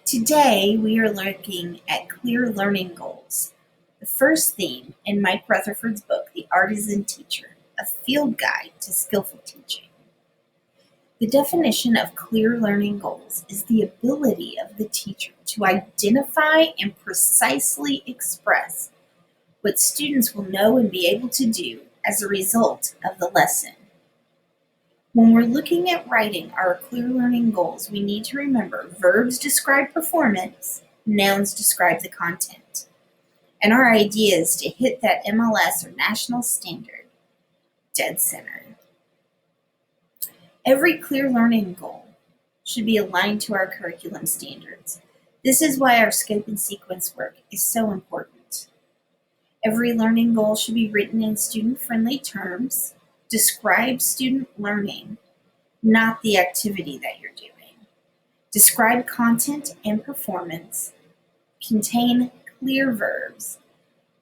Today, we are looking at clear learning goals. The first theme in Mike Rutherford's book, The Artisan Teacher, a field guide to skillful teaching. The definition of clear learning goals is the ability of the teacher to identify and precisely express what students will know and be able to do as a result of the lesson. When we're looking at writing our clear learning goals, we need to remember verbs describe performance, nouns describe the content. And our idea is to hit that MLS or national standard dead center. Every clear learning goal should be aligned to our curriculum standards. This is why our scope and sequence work is so important. Every learning goal should be written in student-friendly terms, describe student learning, not the activity that you're doing. Describe content and performance, contain clear verbs,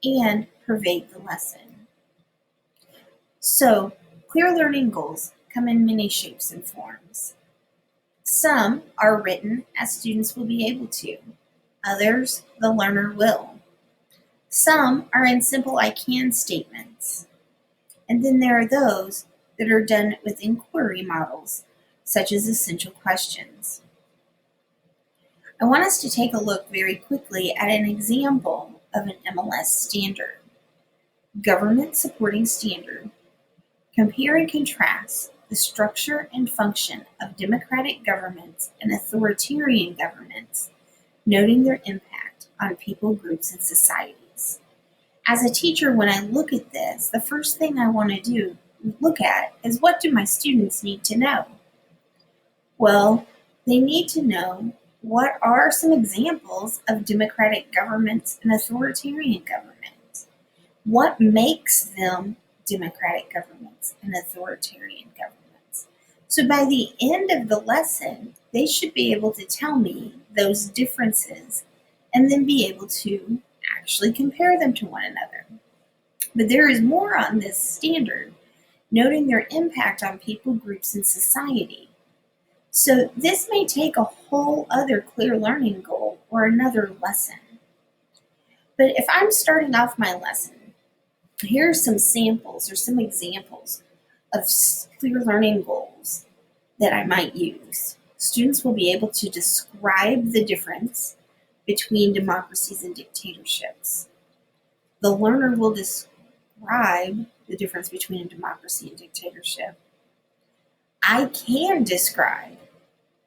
and pervade the lesson. So, clear learning goals come in many shapes and forms. Some are written as students will be able to. Others, the learner will. Some are in simple I can statements. And then there are those that are done with inquiry models, such as essential questions. I want us to take a look very quickly at an example of an MLS standard. Government supporting standard. Compare and contrast the structure and function of democratic governments and authoritarian governments, noting their impact on people, groups, and societies. As a teacher, when I look at this, the first thing I want to look at is, what do my students need to know? Well, they need to know what are some examples of democratic governments and authoritarian governments. What makes them democratic governments and authoritarian governments? So by the end of the lesson, they should be able to tell me those differences and then be able to actually compare them to one another. But there is more on this standard, noting their impact on people, groups, and society. So this may take a whole other clear learning goal or another lesson. But if I'm starting off my lesson, here are some samples or some examples of clear learning goals that I might use. Students will be able to describe the difference between democracies and dictatorships. The learner will describe the difference between a democracy and dictatorship. I can describe,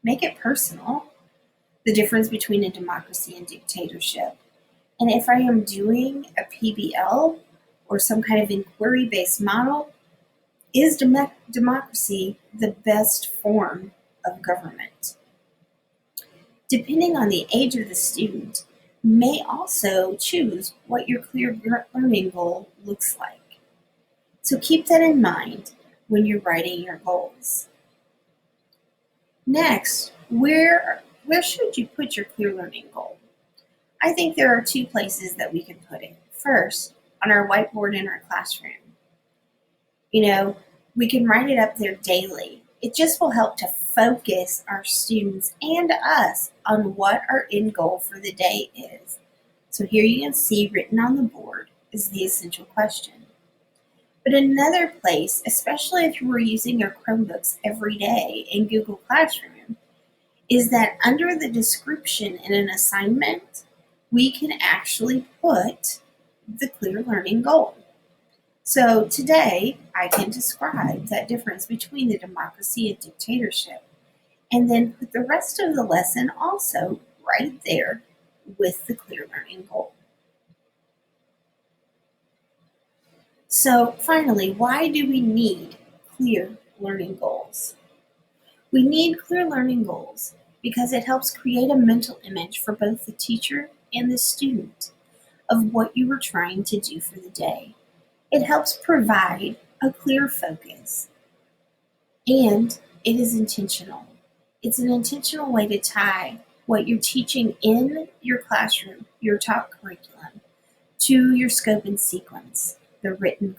make it personal, the difference between a democracy and dictatorship. And if I am doing a PBL or some kind of inquiry-based model, is democracy the best form of government? Depending on the age of the student, may also choose what your clear learning goal looks like. So keep that in mind when you're writing your goals. Next, where should you put your clear learning goal? I think there are two places that we can put it. First, on our whiteboard in our classroom. We can write it up there daily. It just will help to focus our students and us on what our end goal for the day is. So here you can see written on the board is the essential question. But another place, especially if you were using your Chromebooks every day in Google Classroom, is that under the description in an assignment, we can actually put the clear learning goal. So today, I can describe that difference between the democracy and dictatorship, and then put the rest of the lesson also right there with the clear learning goal. So finally, why do we need clear learning goals? We need clear learning goals because it helps create a mental image for both the teacher and the student of what you were trying to do for the day. It helps provide a clear focus, and it is intentional. It's an intentional way to tie what you're teaching in your classroom, your taught curriculum, to your scope and sequence, the written